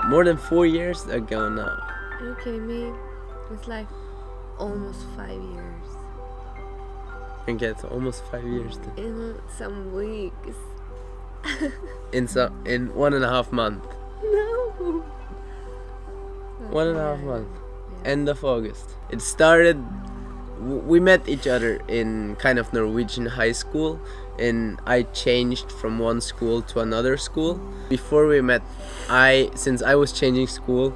more than 4 years ago now. Are you kidding me? It's like almost 5 years. Okay, it's almost 5 years. In some weeks. In 1.5 months. No. 1.5 months. Yeah. End of August. It started. We met each other in kind of Norwegian high school, and I changed from one school to another school. Before we met, since I was changing school,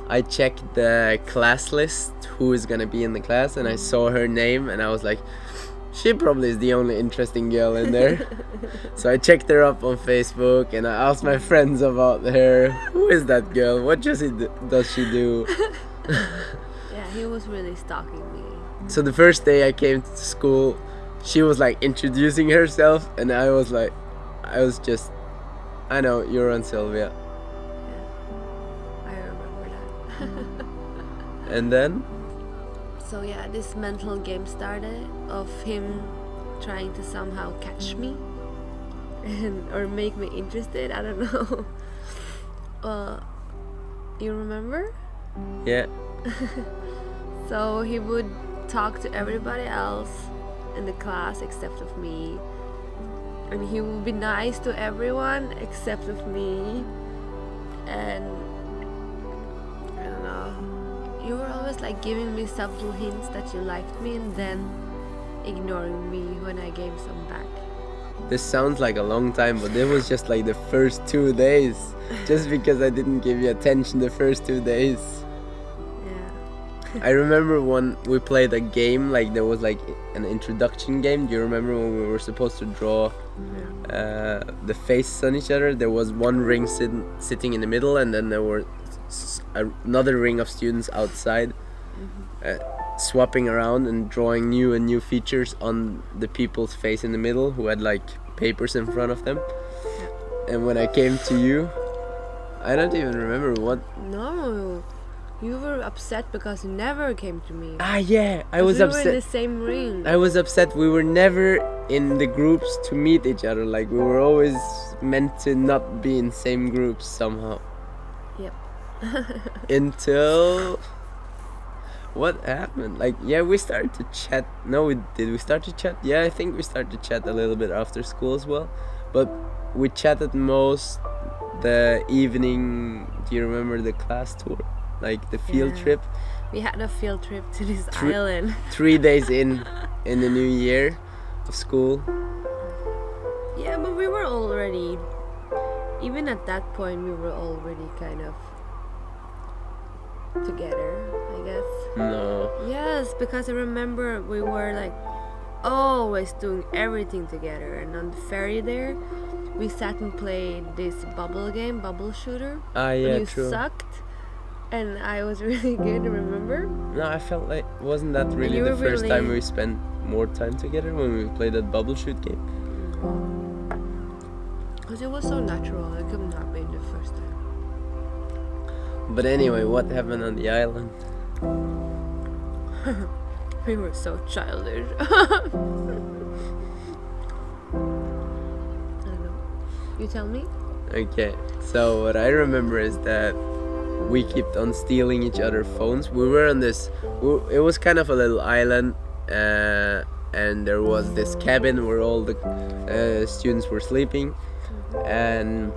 I checked the class list, who is gonna be in the class, and I saw her name, and I was like, she probably is the only interesting girl in there. So I checked her up on Facebook, and I asked my friends about her. Who is that girl? What does she do? Yeah, he was really stalking me. So the first day I came to school, she was like introducing herself, and I was just, I know, you're on Sylvia. Yeah, I remember that. And then? So yeah, this mental game started of him trying to somehow catch me or make me interested. I don't know. You remember? Yeah. So he would talk to everybody else in the class except of me, and he would be nice to everyone except of me. And I don't know, you were always like giving me subtle hints that you liked me and then ignoring me when I gave some back. This sounds like a long time, but it was just like the first 2 days. Just because I didn't give you attention the first 2 days. I remember when we played a game, like there was like an introduction game. Do you remember when we were supposed to draw the faces on each other? There was one ring sitting in the middle, and then there were another ring of students outside, swapping around and drawing new features on the people's face in the middle who had like papers in front of them. And when I came to you, I don't even remember what. No. You were upset because you never came to me. Ah, yeah, I was upset. We were in the same ring. I was upset. We were never in the groups to meet each other. Like, we were always meant to not be in same groups somehow. Yep. Until... What happened? Like, yeah, we started to chat. No, did we start to chat? Yeah, I think we started to chat a little bit after school as well. But we chatted most the evening. Do you remember the class tour? Like the field trip. We had a field trip to this island. 3 days in the new year of school. Yeah, but we were already, even at that point, we were already kind of together, I guess. No. Yes, because I remember we were like always doing everything together, and on the ferry there, we sat and played this bubble shooter. Ah, yeah, you true. Sucked. And I was really good, remember? No, I felt like, wasn't that really the first time we spent more time together when we played that bubble shoot game? Because it was so natural, it couldn't have been the first time. But anyway, what happened on the island? We were so childish. I don't know. You tell me? Okay, so what I remember is that we kept on stealing each other's phones. We were on this, it was kind of a little island, and there was this cabin where all the students were sleeping, and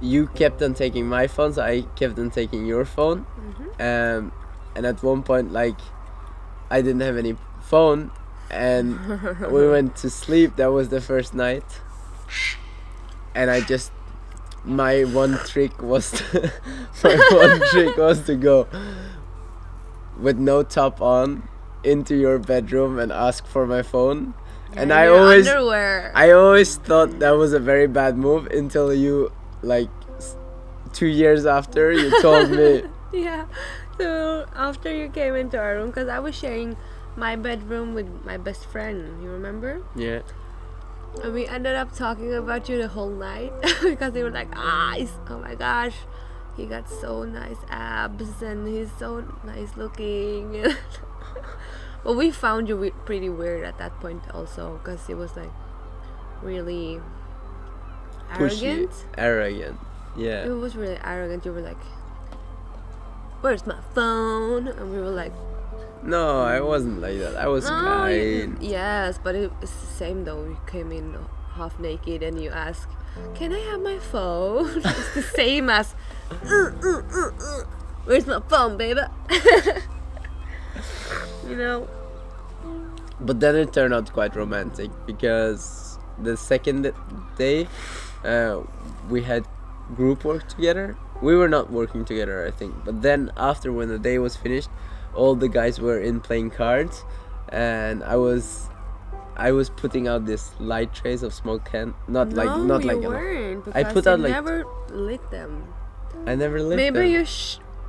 you kept on taking my phone, so I kept on taking your phone. And at one point, like, I didn't have any phone, and we went to sleep. That was the first night, and my one trick was to go with no top on into your bedroom and ask for my phone. Yeah, and I always thought that was a very bad move until you, like, 2 years after, you told me. Yeah, so after you came into our room, because I was sharing my bedroom with my best friend, you remember? Yeah. And we ended up talking about you the whole night because they were like, oh my gosh, he got so nice abs and he's so nice looking. But we found you pretty weird at that point also, because it was like really arrogant. Arrogant. Yeah. It was really arrogant. You were like, "Where's my phone?" And we were like, No, I wasn't like that. I was kind. yes, but it's the same though. You came in half naked and you ask, "Can I have my phone?" It's the same as, "Where's my phone, baby?" You know. But then it turned out quite romantic because the second day we had group work together. We were not working together, I think. But then after, when the day was finished, all the guys were in playing cards, and I was putting out this light trays of smoke can. Not No, like you a lot. weren't. I Because put you out like never lit them. I never lit Maybe them. you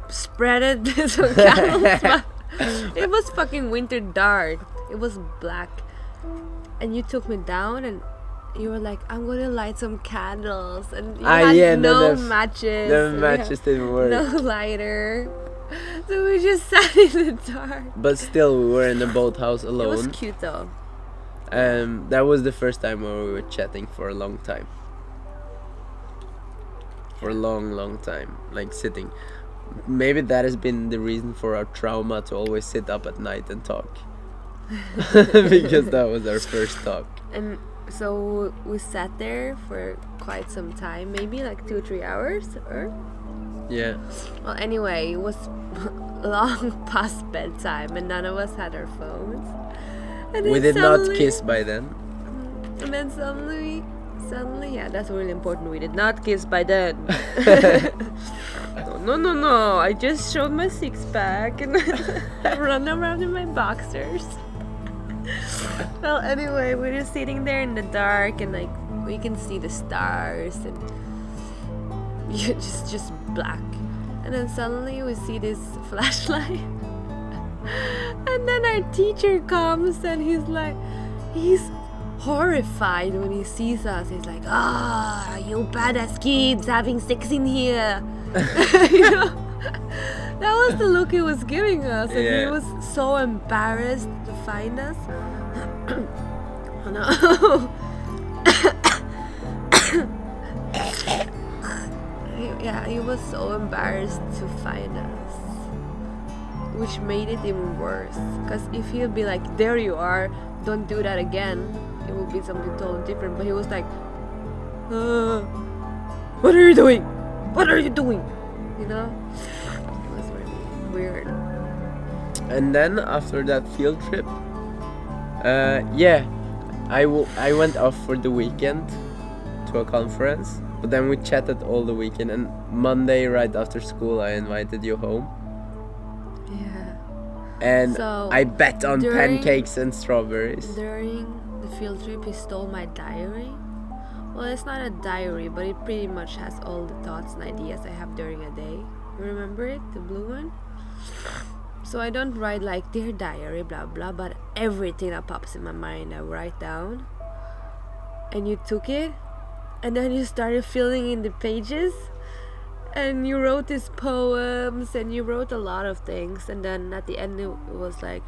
spread it some candles, but it was fucking winter dark. It was black, and you took me down, and you were like, "I'm gonna light some candles," and you had no matches. The and matches didn't work. no lighter, so we just sat in the dark. But still, we were in the boathouse It alone. was cute though. That was the first time where we were chatting for a long time. For a long time, like sitting. Maybe that has been the reason for our trauma to always sit up at night and talk. Because that was our first talk. And so we sat there for quite some time, maybe like 2-3 hours, or Yeah. well, anyway, it was long past bedtime, and none of us had our phones. And We then did not suddenly- kiss by then. And then suddenly, yeah, that's really important. We did not kiss by then. No. I just showed my six pack and run around in my boxers. Well, anyway, we're just sitting there in the dark, and like we can see the stars, and just black. And then suddenly we see this flashlight, and then our teacher comes, and he's horrified when he sees us. He's like, "Ah, you badass kids having sex in here." You know, that was the look he was giving us, and he Yeah. was so embarrassed to find us. Oh no. He was so embarrassed to find us, which made it even worse. Because if he'd be like, "There you are, don't do that again," it would be something totally different. But he was like, "What are you doing? What are you doing?" You know? It was really weird. And then after that field trip, I went off for the weekend to a conference. But then we chatted all the weekend, and Monday right after school I invited you home. Yeah. And So, I bet on during- pancakes and strawberries. During the field trip, he stole my diary. Well, it's not a diary, but it pretty much has all the thoughts and ideas I have during a day. Remember it? The blue one? So I don't write like, "Dear diary, blah blah," but everything that pops in my mind I write down. And you took it, and then you started filling in the pages, and you wrote these poems, and you wrote a lot of things, and then at the end it was like,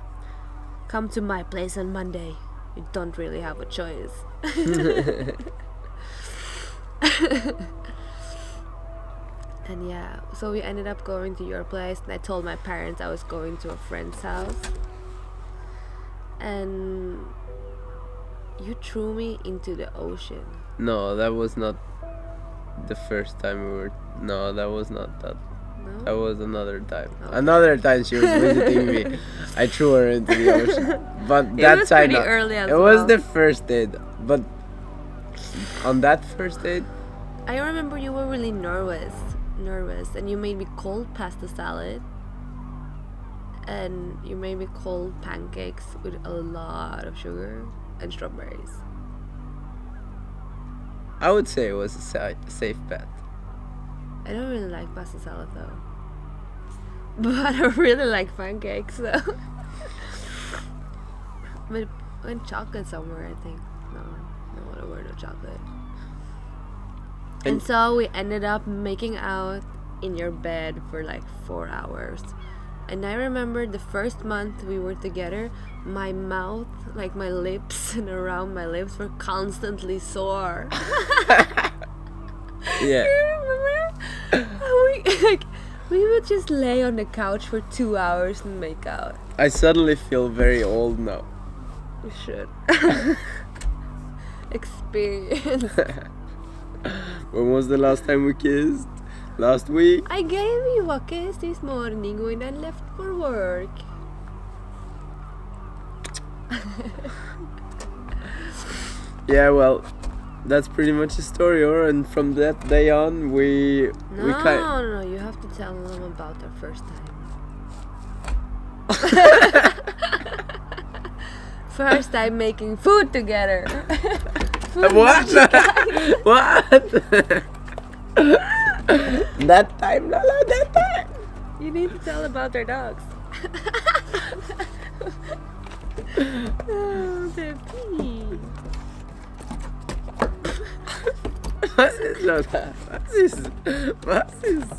"Come to my place on Monday. You don't really have a choice." And yeah, so we ended up going to your place, and I told my parents I was going to a friend's house, and you threw me into the ocean. No, that was not the first time we were. No, that was not that. No? That was another time. Okay. Another time she was visiting me. I threw her into the ocean. But that was time, pretty early as it was well. the first date. But on that first date, I remember you were really nervous, and you made me cold pasta salad, and you made me cold pancakes with a lot of sugar and strawberries. I would say it was a safe bet. I don't really like pasta salad though, but I really like pancakes. So, but when chocolate somewhere, I think no, I don't wear no chocolate. And so we ended up making out in your bed for like 4 hours. And I remember the first month we were together, my mouth, like my lips and around my lips, were constantly sore. Yeah. You remember? We would just lay on the couch for 2 hours and make out. I suddenly feel very old now. You should. Experience. When was the last time we kissed? Last week? I gave you a kiss this morning when I left for work. Yeah, well, that's pretty much the story, and from that day on, we No, you have to tell them about our first time. First time making food together. What? What? That time, Lala, that time. You need to tell about our dogs. Oh, they're pee. Was ist, Lola? Was ist? Was ist?